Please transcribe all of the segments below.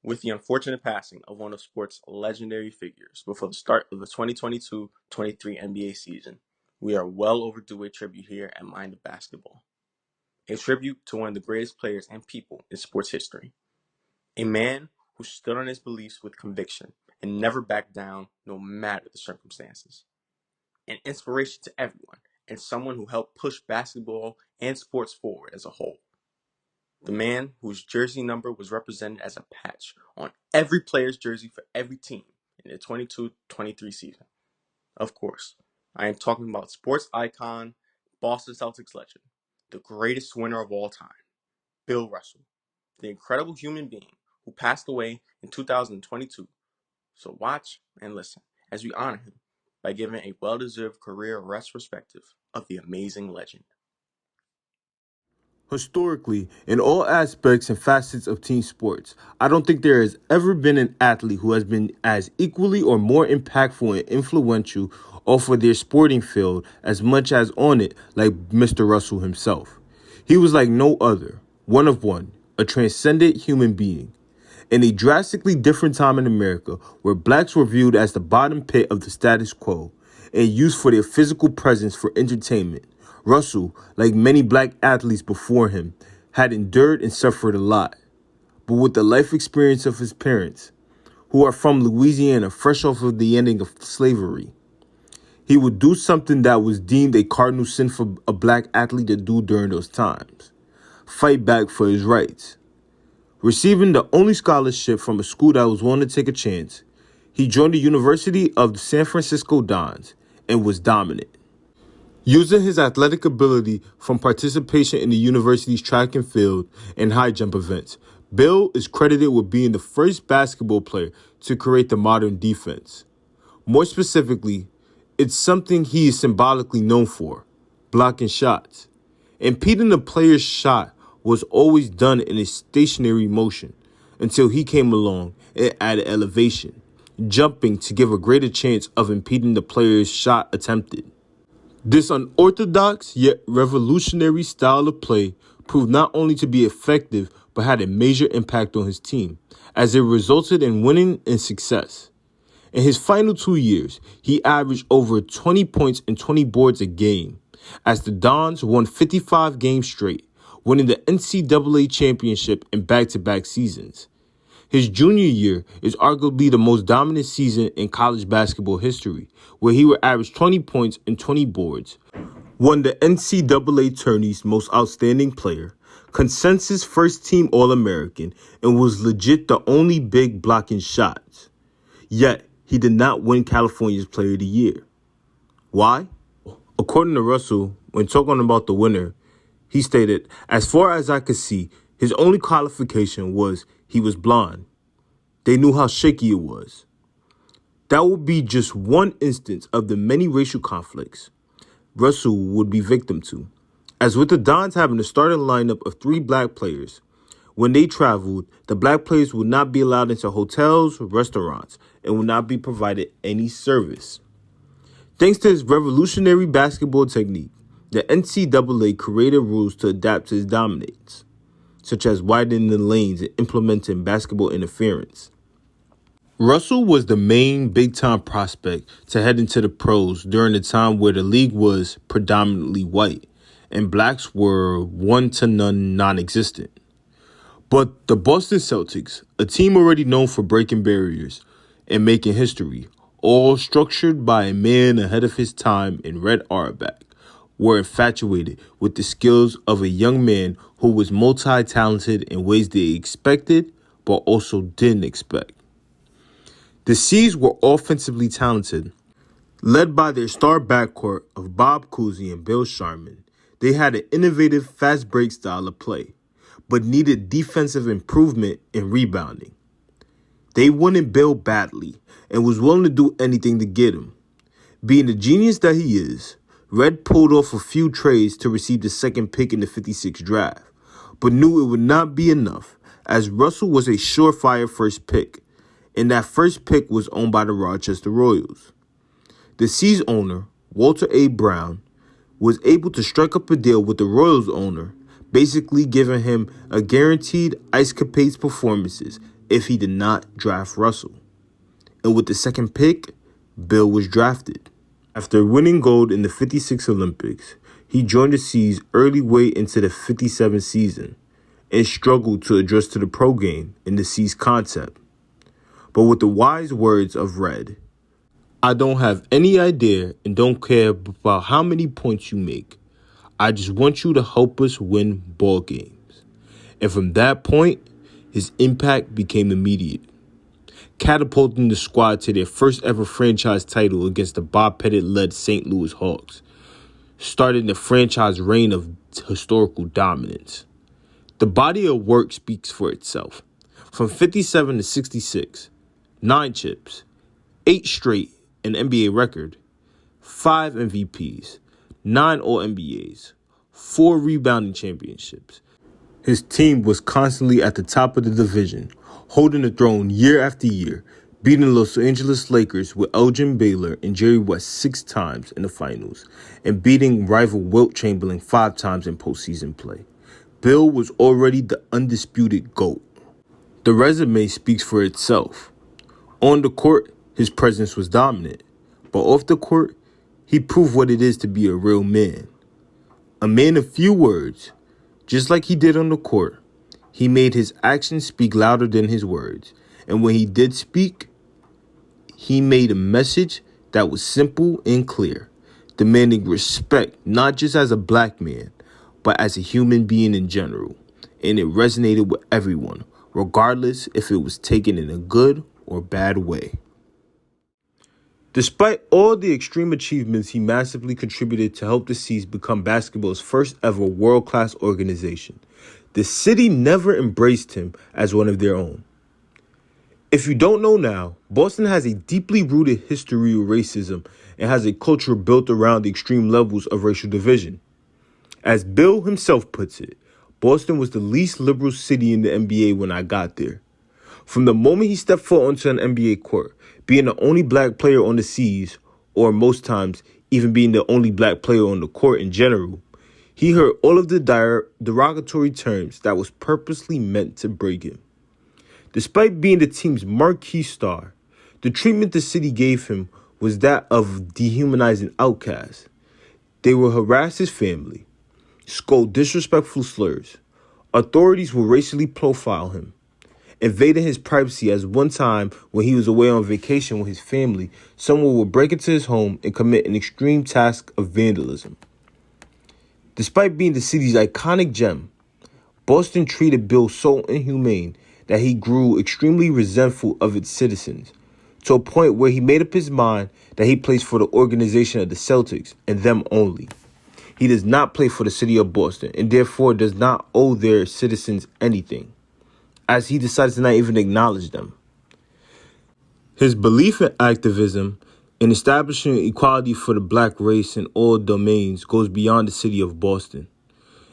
with the unfortunate passing of one of sports' legendary figures before the start of the 2022-23 NBA season, we are well overdue a tribute here at Mind of Basketball. A tribute to one of the greatest players and people in sports history. A man who stood on his beliefs with conviction and never backed down no matter the circumstances. An inspiration to everyone and someone who helped push basketball and sports forward as a whole. The man whose jersey number was represented as a patch on every player's jersey for every team in the 22-23 season. Of course, I am talking about sports icon, Boston Celtics legend, the greatest winner of all time, Bill Russell, the incredible human being who passed away in 2022. So watch and listen as we honor him by giving a well-deserved career retrospective of the amazing legend. Historically, in all aspects and facets of team sports, I don't think there has ever been an athlete who has been as equally or more impactful and influential off of their sporting field as much as on it like Mr. Russell himself. He was like no other, one of one, a transcendent human being. In a drastically different time in America, where blacks were viewed as the bottom pit of the status quo and used for their physical presence for entertainment, Russell, like many black athletes before him, had endured and suffered a lot. But with the life experience of his parents, who are from Louisiana, fresh off of the ending of slavery, he would do something that was deemed a cardinal sin for a black athlete to do during those times: fight back for his rights. Receiving the only scholarship from a school that was willing to take a chance, he joined the University of the San Francisco Dons and was dominant. Using his athletic ability from participation in the university's track and field and high jump events, Bill is credited with being the first basketball player to create the modern defense. More specifically, it's something he is symbolically known for: blocking shots. Impeding the player's shot was always done in a stationary motion until he came along and added elevation, jumping to give a greater chance of impeding the player's shot attempted. This unorthodox yet revolutionary style of play proved not only to be effective but had a major impact on his team, as it resulted in winning and success. In his final 2 years, he averaged over 20 points and 20 boards a game, as the Dons won 55 games straight, winning the NCAA championship in back-to-back seasons. His junior year is arguably the most dominant season in college basketball history, where he would average 20 points and 20 boards, won the NCAA tourney's most outstanding player, consensus first-team All-American, and was legit the only big blocking shots. Yet, he did not win California's Player of the Year. Why? According to Russell, when talking about the winner, he stated, "As far as I could see, his only qualification was he was blonde. They knew how shaky it was." That would be just one instance of the many racial conflicts Russell would be victim to. As with the Dons having a starting lineup of 3 black players, when they traveled, the black players would not be allowed into hotels or restaurants and would not be provided any service. Thanks to his revolutionary basketball technique, the NCAA created rules to adapt to his dominance, such as widening the lanes and implementing basketball interference. Russell was the main big-time prospect to head into the pros during a time where the league was predominantly white and blacks were one to none non-existent. But the Boston Celtics, a team already known for breaking barriers and making history, all structured by a man ahead of his time in Red Auerbach, were infatuated with the skills of a young man who was multi-talented in ways they expected but also didn't expect. The C's were offensively talented. Led by their star backcourt of Bob Cousy and Bill Sharman, they had an innovative fast break style of play, but needed defensive improvement and rebounding. They wanted Bill badly and was willing to do anything to get him. Being the genius that he is, Red pulled off a few trades to receive the second pick in the 56th draft, but knew it would not be enough, as Russell was a surefire first pick, and that first pick was owned by the Rochester Royals. The C's owner, Walter A. Brown, was able to strike up a deal with the Royals owner, basically giving him a guaranteed Ice Capades performances if he did not draft Russell. And with the second pick, Bill was drafted. After winning gold in the 56 Olympics, he joined the C's early way into the 57 season and struggled to adjust to the pro game and the C's concept. But with the wise words of Red, I don't have any idea and don't care about how many points you make. I just want you to help us win ball games. And from that point, his impact became immediate, catapulting the squad to their first ever franchise title against the Bob Pettit-led St. Louis Hawks, starting the franchise reign of historical dominance. The body of work speaks for itself. From 57 to 66, 9 chips, 8 straight, an NBA record, 5 MVPs, 9 All-NBAs, 4 rebounding championships. His team was constantly at the top of the division, holding the throne year after year, beating Los Angeles Lakers with Elgin Baylor and Jerry West 6 times in the finals, and beating rival Wilt Chamberlain 5 times in postseason play. Bill was already the undisputed GOAT. The resume speaks for itself. On the court, his presence was dominant, but off the court, he proved what it is to be a real man. A man of few words. Just like he did on the court, he made his actions speak louder than his words. And when he did speak, he made a message that was simple and clear, demanding respect not just as a black man, but as a human being in general. And it resonated with everyone, regardless if it was taken in a good or bad way. Despite all the extreme achievements, he massively contributed to help the C's become basketball's first ever world-class organization. The city never embraced him as one of their own. If you don't know now, Boston has a deeply rooted history of racism and has a culture built around the extreme levels of racial division. As Bill himself puts it, Boston was the least liberal city in the NBA when I got there. From the moment he stepped foot onto an NBA court, being the only black player on the C's, or most times even being the only black player on the court in general, he heard all of the derogatory terms that was purposely meant to break him. Despite being the team's marquee star, the treatment the city gave him was that of dehumanizing outcasts. They would harass his family, scold disrespectful slurs. Authorities would racially profile him, invading his privacy, as one time when he was away on vacation with his family, someone would break into his home and commit an extreme task of vandalism. Despite being the city's iconic gem, Boston treated Bill so inhumane that he grew extremely resentful of its citizens, to a point where he made up his mind that he plays for the organization of the Celtics and them only. He does not play for the city of Boston and therefore does not owe their citizens anything, as he decides to not even acknowledge them. His belief in activism and establishing equality for the black race in all domains goes beyond the city of Boston.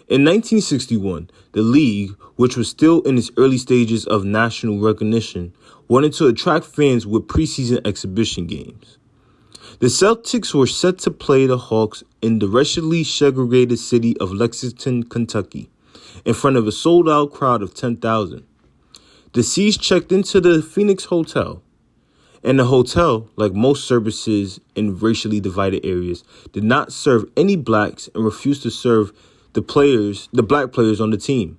In 1961, the league, which was still in its early stages of national recognition, wanted to attract fans with preseason exhibition games. The Celtics were set to play the Hawks in the racially segregated city of Lexington, Kentucky, in front of a sold-out crowd of 10,000. The C's checked into the Phoenix Hotel, and the hotel, like most services in racially divided areas, did not serve any blacks and refused to serve the black players on the team.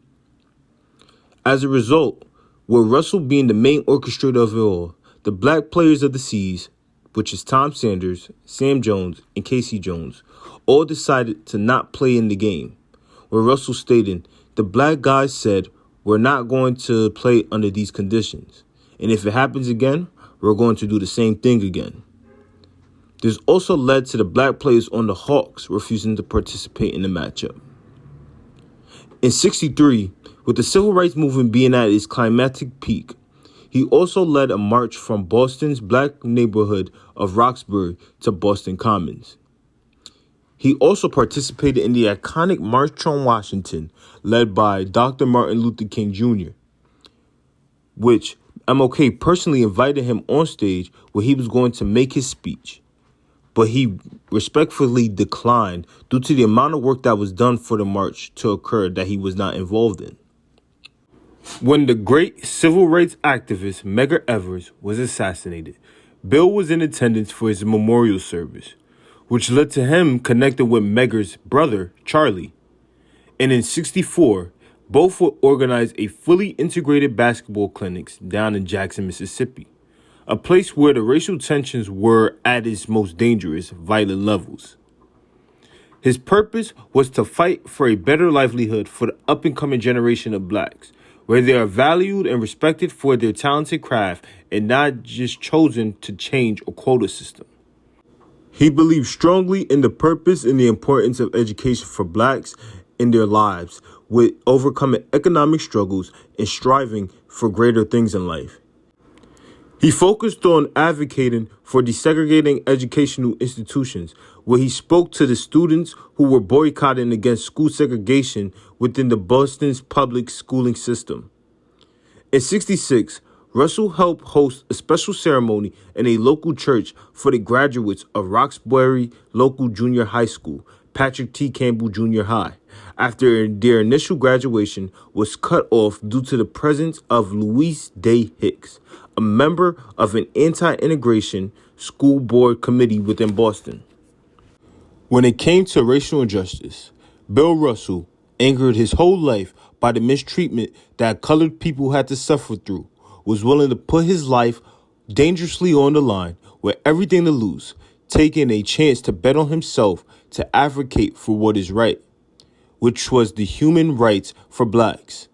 As a result, with Russell being the main orchestrator of it all, the black players of the C's, which is Tom Sanders, Sam Jones, and Casey Jones, all decided to not play in the game, where Russell stated, "The black guys said, we're not going to play under these conditions. And if it happens again, we're going to do the same thing again." This also led to the black players on the Hawks refusing to participate in the matchup. In '63, with the civil rights movement being at its climactic peak, he also led a march from Boston's black neighborhood of Roxbury to Boston Commons. He also participated in the iconic March on Washington, led by Dr. Martin Luther King Jr., which MLK personally invited him on stage where he was going to make his speech, but he respectfully declined due to the amount of work that was done for the march to occur that he was not involved in. When the great civil rights activist Medgar Evers was assassinated, Bill was in attendance for his memorial service, which led to him connecting with Medgar's brother, Charlie. And in '64, both would organize a fully integrated basketball clinics down in Jackson, Mississippi, a place where the racial tensions were at its most dangerous, violent levels. His purpose was to fight for a better livelihood for the up and coming generation of blacks, where they are valued and respected for their talented craft and not just chosen to change a quota system. He believed strongly in the purpose and the importance of education for blacks in their lives, with overcoming economic struggles and striving for greater things in life. He focused on advocating for desegregating educational institutions, where he spoke to the students who were boycotting against school segregation within the Boston's public schooling system. In '66, Russell helped host a special ceremony in a local church for the graduates of Roxbury Local Junior High School, Patrick T. Campbell Junior High, after their initial graduation was cut off due to the presence of Louise Day Hicks, a member of an anti-integration school board committee within Boston. When it came to racial injustice, Bill Russell, angered his whole life by the mistreatment that colored people had to suffer through, was willing to put his life dangerously on the line with everything to lose, taking a chance to bet on himself to advocate for what is right, which was the human rights for blacks.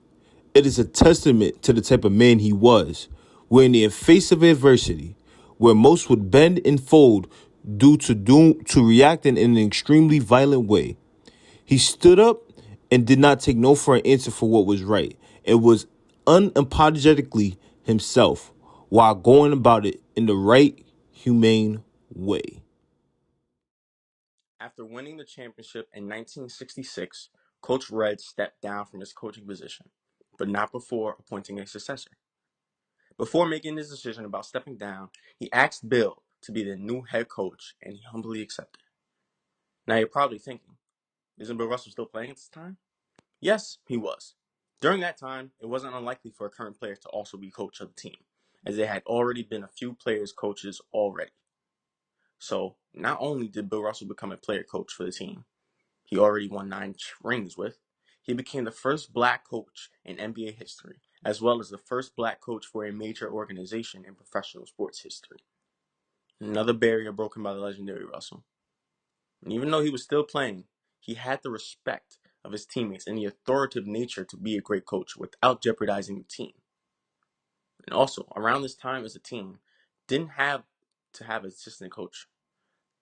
It is a testament to the type of man he was, where in the face of adversity, where most would bend and fold due to reacting in an extremely violent way, he stood up and did not take no for an answer for what was right. It was unapologetically himself while going about it in the right, humane way. After winning the championship in 1966, Coach Red stepped down from his coaching position, but not before appointing a successor. Before making his decision about stepping down, he asked Bill to be the new head coach, and he humbly accepted. Now you're probably thinking, isn't Bill Russell still playing at this time? Yes, he was. During that time, it wasn't unlikely for a current player to also be coach of the team, as there had already been a few players coaches already. So not only did Bill Russell become a player coach for the team, he already won 9 rings with, he became the first black coach in NBA history, as well as the first black coach for a major organization in professional sports history. Another barrier broken by the legendary Russell. And even though he was still playing, he had the respect of his teammates and the authoritative nature to be a great coach without jeopardizing the team. And also, around this time as a team, didn't have to have an assistant coach.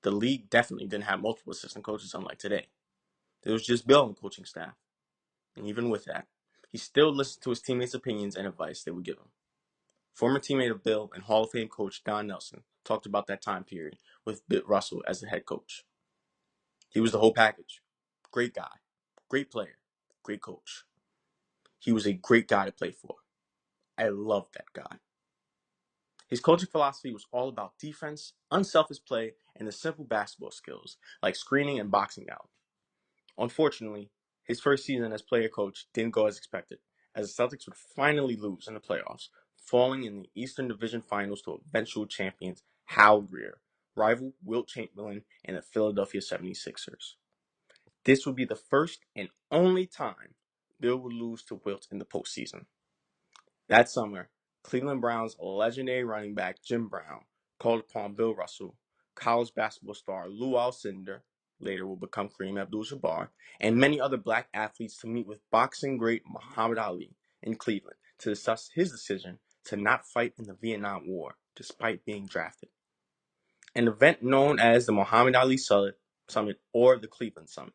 The league definitely didn't have multiple assistant coaches unlike today. There was just Bill on the coaching staff. And even with that, he still listened to his teammates' opinions and advice they would give him. Former teammate of Bill and Hall of Fame coach Don Nelson talked about that time period with Bill Russell as the head coach. He was the whole package. Great guy, great player, great coach. He was a great guy to play for. I loved that guy. His coaching philosophy was all about defense, unselfish play, and the simple basketball skills like screening and boxing out. Unfortunately, his first season as player coach didn't go as expected, as the Celtics would finally lose in the playoffs, falling in the Eastern Division Finals to eventual champions Hal Greer, rival Wilt Chamberlain, and the Philadelphia 76ers. This would be the first and only time Bill would lose to Wilt in the postseason. That summer, Cleveland Browns legendary running back Jim Brown called upon Bill Russell, college basketball star Lou Alcindor, later will become Kareem Abdul-Jabbar, and many other black athletes to meet with boxing great Muhammad Ali in Cleveland to discuss his decision to not fight in the Vietnam War despite being drafted. An event known as the Muhammad Ali Summit or the Cleveland Summit.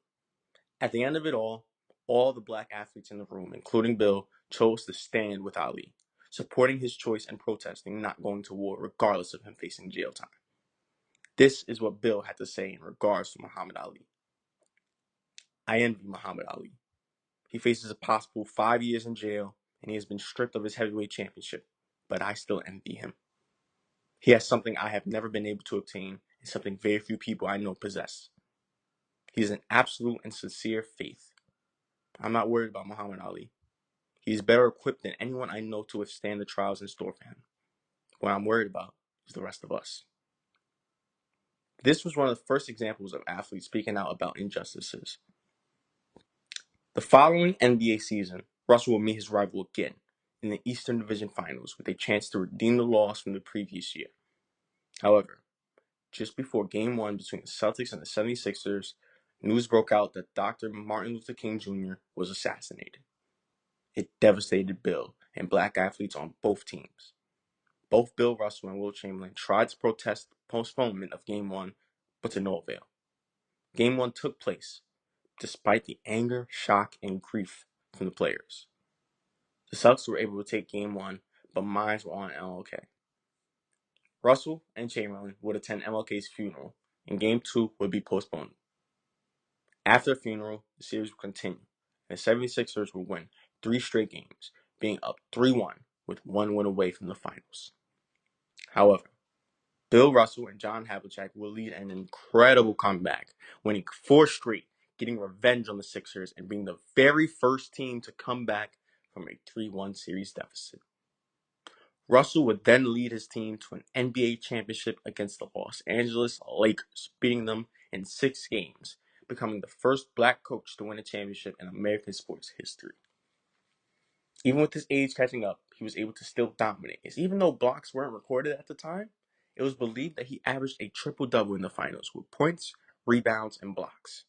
At the end of it all the black athletes in the room, including Bill, chose to stand with Ali, supporting his choice and protesting not going to war regardless of him facing jail time. This is what Bill had to say in regards to Muhammad Ali. I envy Muhammad Ali. He faces a possible 5 years in jail, and he has been stripped of his heavyweight championship, but I still envy him. He has something I have never been able to obtain, and something very few people I know possess. He is an absolute and sincere faith. I'm not worried about Muhammad Ali. He is better equipped than anyone I know to withstand the trials in store for him. What I'm worried about is the rest of us. This was one of the first examples of athletes speaking out about injustices. The following NBA season, Russell will meet his rival again in the Eastern Division Finals with a chance to redeem the loss from the previous year. However, just before Game 1 between the Celtics and the 76ers, news broke out that Dr. Martin Luther King Jr. was assassinated. It devastated Bill and black athletes on both teams. Both Bill Russell and Wilt Chamberlain tried to protest the postponement of Game 1, but to no avail. Game 1 took place, despite the anger, shock, and grief from the players. The Celtics were able to take Game 1, but minds were on MLK. Russell and Chamberlain would attend MLK's funeral, and Game 2 would be postponed. After the funeral, the series would continue, and the 76ers would win 3 straight games, being up 3-1 with 1 win away from the finals. However, Bill Russell and John Havlicek will lead an incredible comeback, winning 4 straight, getting revenge on the Sixers, and being the very first team to come back from a 3-1 series deficit. Russell would then lead his team to an NBA championship against the Los Angeles Lakers, beating them in 6 games, becoming the first black coach to win a championship in American sports history. Even with his age catching up, he was able to still dominate, as even though blocks weren't recorded at the time, it was believed that he averaged a triple-double in the finals with points, rebounds, and blocks.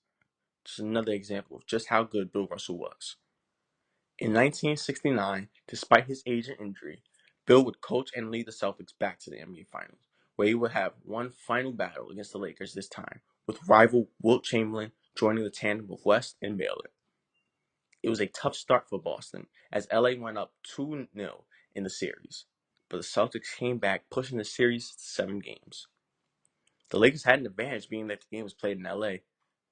Just another example of just how good Bill Russell was. In 1969, despite his age and injury, Bill would coach and lead the Celtics back to the NBA Finals, where he would have one final battle against the Lakers this time, with rival Wilt Chamberlain joining the tandem of West and Baylor. It was a tough start for Boston, as LA went up 2-0 in the series, but the Celtics came back, pushing the series to 7 games. The Lakers had an advantage being that the game was played in LA,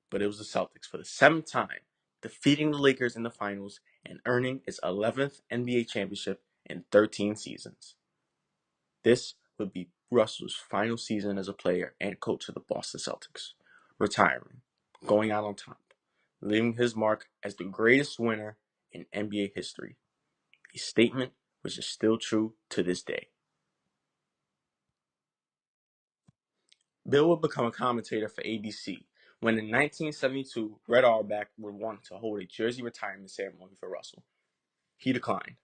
but it was the Celtics for the 7th time, defeating the Lakers in the finals and earning its 11th NBA championship in 13 seasons. This would be Russell's final season as a player and coach of the Boston Celtics, retiring, going out on top, leaving his mark as the greatest winner in NBA history, a statement which is still true to this day. Bill would become a commentator for ABC when in 1972, Red Auerbach would want to hold a jersey retirement ceremony for Russell. He declined.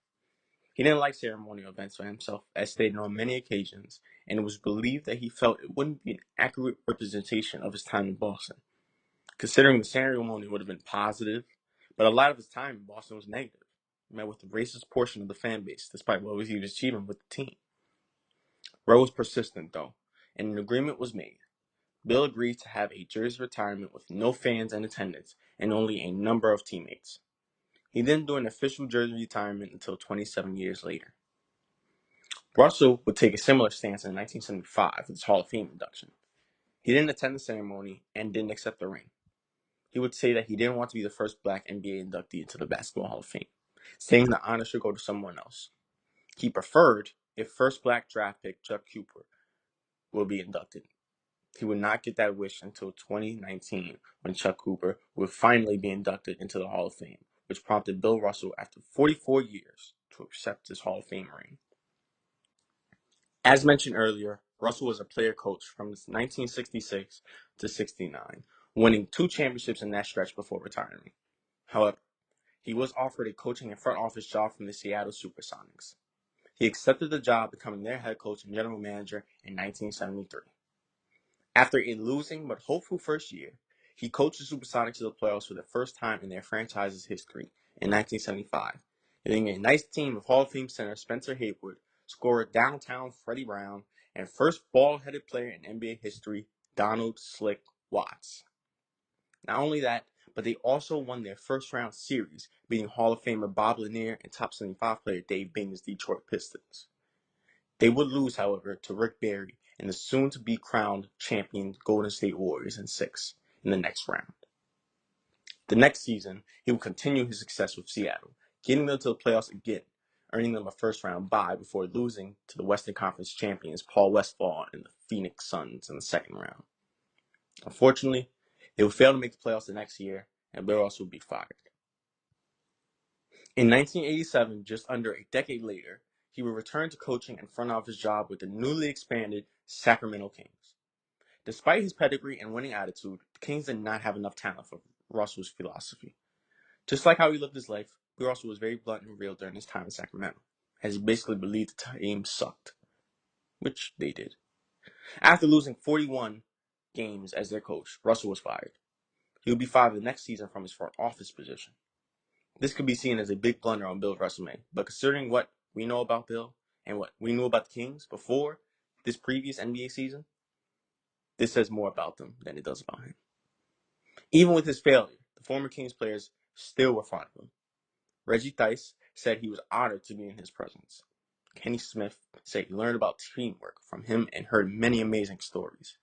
He didn't like ceremonial events for himself, as stated on many occasions, and it was believed that he felt it wouldn't be an accurate representation of his time in Boston, considering the ceremony would have been positive, but a lot of his time in Boston was negative, met with the racist portion of the fan base, despite what he was achieving with the team. Rowe was persistent, though, and an agreement was made. Bill agreed to have a jersey retirement with no fans in attendance and only a number of teammates. He didn't do an official jersey retirement until 27 years later. Russell would take a similar stance in 1975 with his Hall of Fame induction. He didn't attend the ceremony and didn't accept the ring. He would say that he didn't want to be the first black NBA inductee into the Basketball Hall of Fame, saying the honor should go to someone else. He preferred if first black draft pick Chuck Cooper will be inducted. He would not get that wish until 2019, when Chuck Cooper would finally be inducted into the Hall of Fame, which prompted Bill Russell, after 44 years, to accept his Hall of Fame ring. As mentioned earlier, Russell was a player coach from 1966 to 69, winning 2 championships in that stretch before retiring. However, he was offered a coaching and front office job from the Seattle Supersonics. He accepted the job, becoming their head coach and general manager in 1973. After a losing but hopeful first year, he coached the Supersonics to the playoffs for the first time in their franchise's history in 1975, leading a nice team of Hall of Fame center Spencer Haywood, scorer downtown Freddie Brown, and first bald-headed player in NBA history, Donald "Slick" Watts. Not only that, but they also won their first-round series, beating Hall of Famer Bob Lanier and top 75 player Dave Bing's Detroit Pistons. They would lose, however, to Rick Barry and the soon-to-be crowned champion Golden State Warriors in 6 in the next round. The next season, he would continue his success with Seattle, getting them to the playoffs again, earning them a first-round bye before losing to the Western Conference champions Paul Westphal and the Phoenix Suns in the second round. Unfortunately, they would fail to make the playoffs the next year, and Bill Russell would be fired. In 1987, just under a decade later, he would return to coaching and front office job with the newly expanded Sacramento Kings. Despite his pedigree and winning attitude, the Kings did not have enough talent for Russell's philosophy. Just like how he lived his life, Bill Russell was very blunt and real during his time in Sacramento, as he basically believed the team sucked, which they did. After losing 41 games as their coach, Russell was fired. He would be fired the next season from his front office position. This could be seen as a big blunder on Bill's resume, but considering what we know about Bill and what we knew about the Kings before this previous NBA season, this says more about them than it does about him. Even with his failure, the former Kings players still were fond of him. Reggie Theis said he was honored to be in his presence. Kenny Smith said he learned about teamwork from him and heard many amazing stories.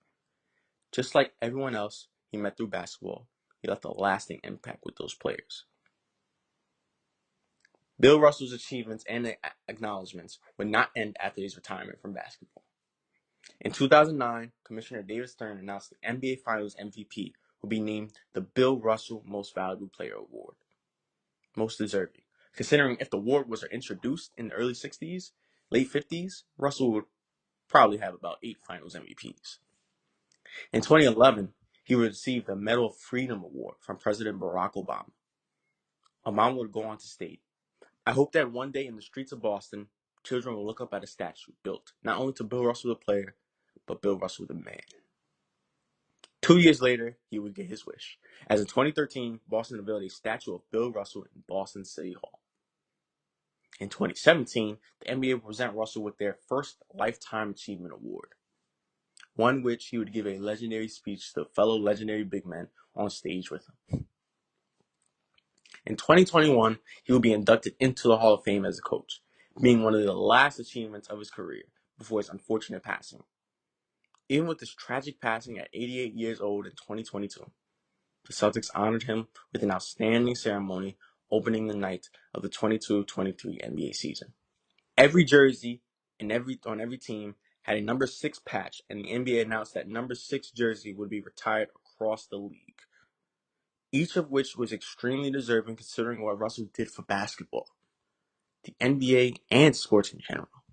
Just like everyone else he met through basketball, he left a lasting impact with those players. Bill Russell's achievements and acknowledgments would not end after his retirement from basketball. In 2009, Commissioner David Stern announced the NBA Finals MVP would be named the Bill Russell Most Valuable Player Award. Most deserving, considering if the award was introduced in the early 60s, late 50s, Russell would probably have about 8 Finals MVPs. In 2011, he would receive the Medal of Freedom Award from President Barack Obama. Obama would go on to state, "I hope that one day in the streets of Boston, children will look up at a statue built not only to Bill Russell the player, but Bill Russell the man." 2 years later, he would get his wish, as in 2013, Boston unveiled a statue of Bill Russell in Boston City Hall. In 2017, the NBA would present Russell with their first Lifetime Achievement Award, one which he would give a legendary speech to fellow legendary big men on stage with him. In 2021, he will be inducted into the Hall of Fame as a coach, being one of the last achievements of his career before his unfortunate passing. Even with his tragic passing at 88 years old in 2022, the Celtics honored him with an outstanding ceremony opening the night of the 22-23 NBA season. Every jersey on every team had a number 6 patch, and the NBA announced that number 6 jersey would be retired across the league, each of which was extremely deserving considering what Russell did for basketball, the NBA, and sports in general.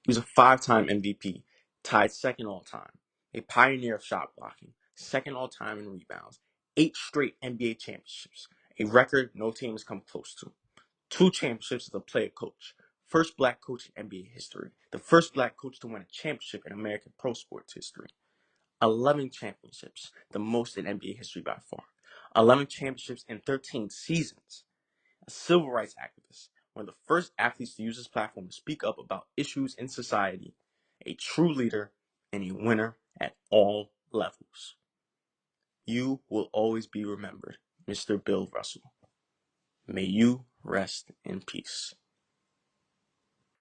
He was a 5-time MVP, tied second all-time, a pioneer of shot blocking, second all-time in rebounds, 8 straight NBA championships, a record no team has come close to, 2 championships as a player coach, first black coach in NBA history, the first black coach to win a championship in American pro sports history, 11 championships, the most in NBA history by far, 11 championships in 13 seasons, a civil rights activist, one of the first athletes to use his platform to speak up about issues in society, a true leader, and a winner at all levels. You will always be remembered, Mr. Bill Russell. May you rest in peace.